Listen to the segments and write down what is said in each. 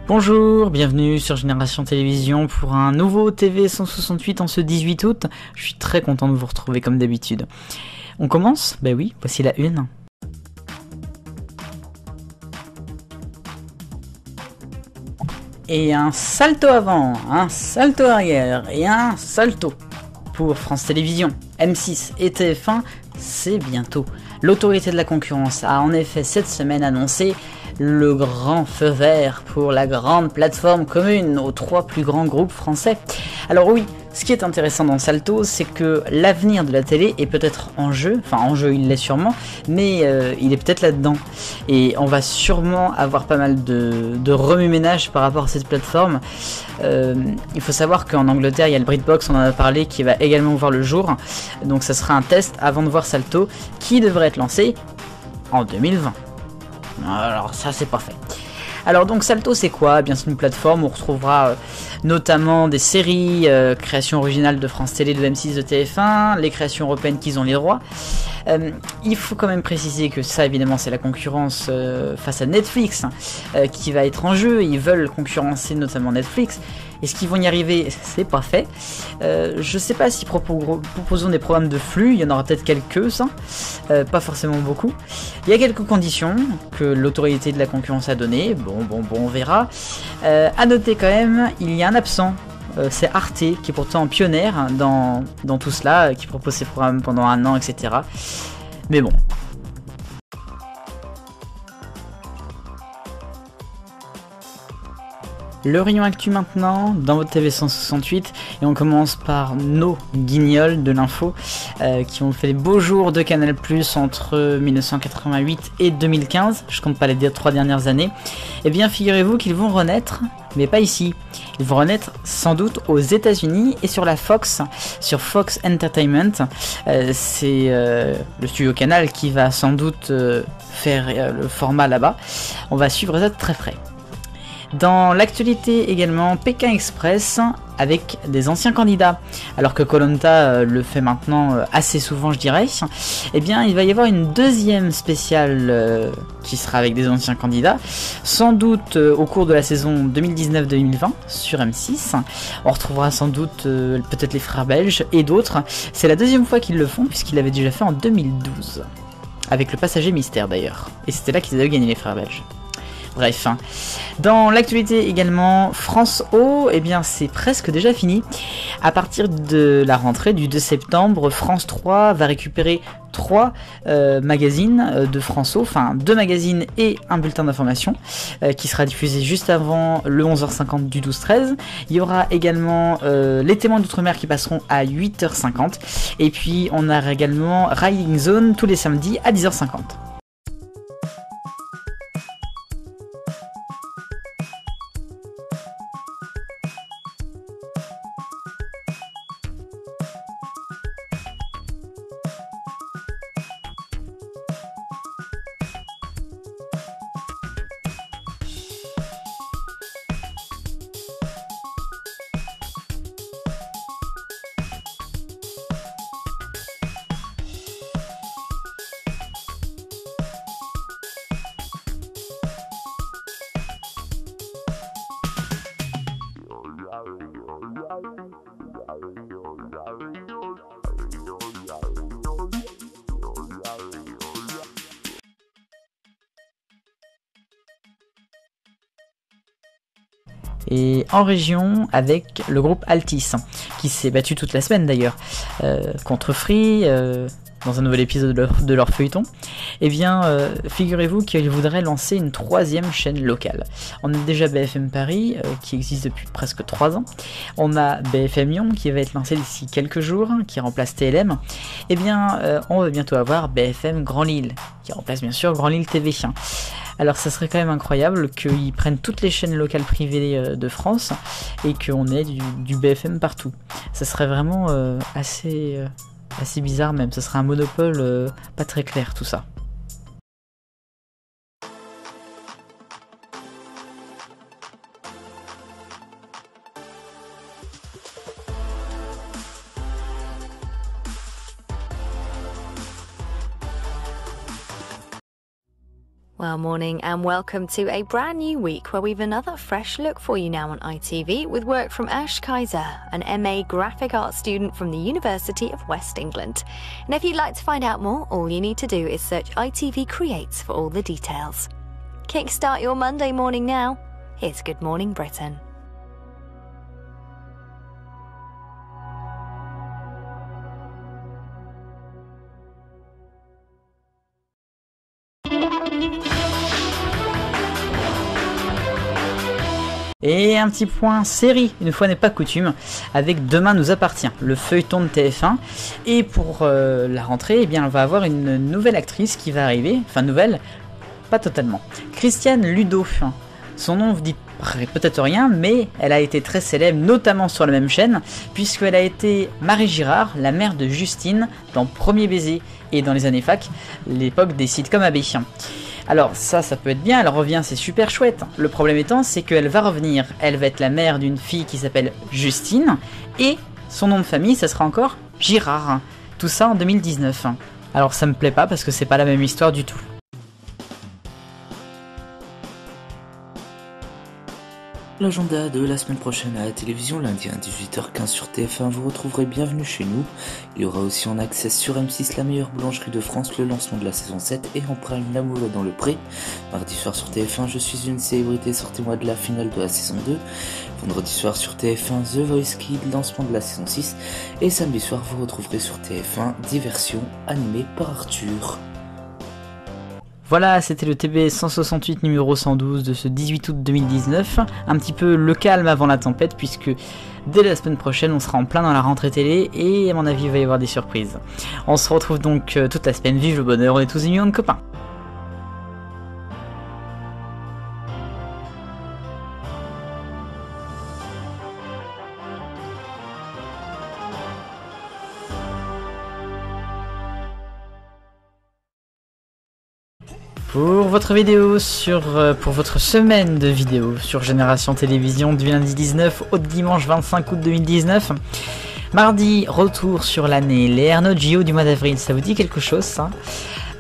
Bonjour, bienvenue sur Génération Télévision pour un nouveau TV 168 en ce 18 août. Je suis très content de vous retrouver comme d'habitude. On commence ? Ben oui, voici la une. Et un salto avant, un salto arrière et un salto pour France Télévisions, M6 et TF1, c'est bientôt. L'autorité de la concurrence a en effet cette semaine annoncé le grand feu vert pour la grande plateforme commune aux trois plus grands groupes français. Alors oui, ce qui est intéressant dans Salto, c'est que l'avenir de la télé est peut-être en jeu, enfin en jeu il l'est sûrement, mais il est peut-être là-dedans. Et on va sûrement avoir pas mal de remue-ménage par rapport à cette plateforme. Il faut savoir qu'en Angleterre, il y a le BritBox, on en a parlé, qui va également voir le jour. Donc ça sera un test avant de voir Salto, qui devrait être lancé en 2020. Alors ça c'est pas fait. Alors donc Salto c'est quoi ? Eh bien c'est une plateforme où on retrouvera notamment des séries, créations originales de France Télé, de M6, de TF1, les créations européennes qui ont les droits. Il faut quand même préciser que ça évidemment c'est la concurrence face à Netflix qui va être en jeu. Ils veulent concurrencer notamment Netflix. Est-ce qu'ils vont y arriver ? C'est pas fait. Je sais pas si proposons des programmes de flux, il y en aura peut-être quelques-uns, pas forcément beaucoup. Il y a quelques conditions que l'autorité de la concurrence a données, bon, on verra. À noter quand même, il y a un absent, c'est Arte, qui est pourtant pionnière dans tout cela, qui propose ses programmes pendant un an, etc. Mais bon. Le rayon actu maintenant, dans votre TV 168, et on commence par nos guignols de l'info, qui ont fait les beaux jours de Canal+, entre 1988 et 2015, je compte pas les 3 dernières années. Eh bien figurez-vous qu'ils vont renaître, mais pas ici. Ils vont renaître sans doute aux États-Unis et sur la Fox, sur Fox Entertainment. C'est le studio Canal qui va sans doute faire le format là-bas. On va suivre ça de très près. Dans l'actualité également, Pékin Express avec des anciens candidats. Alors que Koh-Lanta le fait maintenant assez souvent, je dirais. Eh bien, il va y avoir une deuxième spéciale qui sera avec des anciens candidats. Sans doute au cours de la saison 2019-2020 sur M6. On retrouvera sans doute peut-être les frères belges et d'autres. C'est la deuxième fois qu'ils le font puisqu'ils l'avaient déjà fait en 2012. Avec le passager mystère d'ailleurs. Et c'était là qu'ils avaient gagné les frères belges. Bref, dans l'actualité également, France O, eh bien c'est presque déjà fini. À partir de la rentrée du 2 septembre, France 3 va récupérer 3 magazines de France O, enfin 2 magazines et un bulletin d'information qui sera diffusé juste avant le 11h50 du 12-13. Il y aura également les témoins d'outre-mer qui passeront à 8h50 et puis on aura également Riding Zone tous les samedis à 10h50. Et en région avec le groupe Altis, qui s'est battu toute la semaine d'ailleurs, contre Free, dans un nouvel épisode de leur feuilleton. Eh bien, figurez-vous qu'ils voudraient lancer une 3e chaîne locale. On a déjà BFM Paris, qui existe depuis presque 3 ans. On a BFM Lyon, qui va être lancé d'ici quelques jours, qui remplace TLM. Eh bien, on va bientôt avoir BFM Grand Lille, qui remplace bien sûr Grand Lille TV. Alors ça serait quand même incroyable qu'ils prennent toutes les chaînes locales privées de France et qu'on ait du BFM partout. Ça serait vraiment assez bizarre même, ça serait un monopole pas très clair tout ça. Well, morning and welcome to a brand new week where we've another fresh look for you now on ITV with work from Ash Kaiser, an MA Graphic Arts student from the University of West England. And if you'd like to find out more, all you need to do is search ITV Creates for all the details. Kickstart your Monday morning now. Here's Good Morning Britain. Et un petit point série, une fois n'est pas coutume, avec Demain nous appartient, le feuilleton de TF1. Et pour la rentrée, eh bien, on va avoir une nouvelle actrice qui va arriver, enfin nouvelle, pas totalement. Christiane Ludo, son nom vous dit peut-être rien, mais elle a été très célèbre, notamment sur la même chaîne, puisqu'elle a été Marie Girard, la mère de Justine, dans Premier baiser, et dans les années fac, l'époque des sitcoms AB. Alors ça peut être bien, elle revient, c'est super chouette. Le problème étant, c'est qu'elle va revenir, elle va être la mère d'une fille qui s'appelle Justine, et son nom de famille, ça sera encore Girard. Tout ça en 2019. Alors ça me plaît pas parce que c'est pas la même histoire du tout. L'agenda de la semaine prochaine à la télévision, lundi à 18h15 sur TF1, vous retrouverez Bienvenue chez nous. Il y aura aussi en accès sur M6 La meilleure boulangerie de France, le lancement de la saison 7 et en prime L'amour est dans le pré. Mardi soir sur TF1, Je suis une célébrité, sortez-moi de la finale de la saison 2. Vendredi soir sur TF1, The Voice Kids, lancement de la saison 6. Et samedi soir, vous retrouverez sur TF1 Diversion, animée par Arthur. Voilà, c'était le TB 168 numéro 112 de ce 18 août 2019. Un petit peu le calme avant la tempête, puisque dès la semaine prochaine, on sera en plein dans la rentrée télé et à mon avis, il va y avoir des surprises. On se retrouve donc toute la semaine. Vive le bonheur, on est tous des millions de copains. Pour votre vidéo pour votre semaine de vidéos sur Génération Télévision du lundi 19 au dimanche 25 août 2019. Mardi, retour sur l'année, les Ernaud Gio du mois d'avril, ça vous dit quelque chose ça?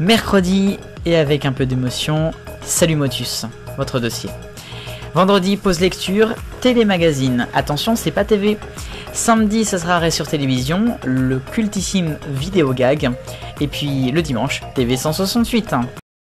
Mercredi, et avec un peu d'émotion, Salut Motus, votre dossier. Vendredi, pause lecture, télémagazine, attention c'est pas TV. Samedi, ça sera arrêt sur télévision, le cultissime vidéo gag. Et puis le dimanche, TV 168.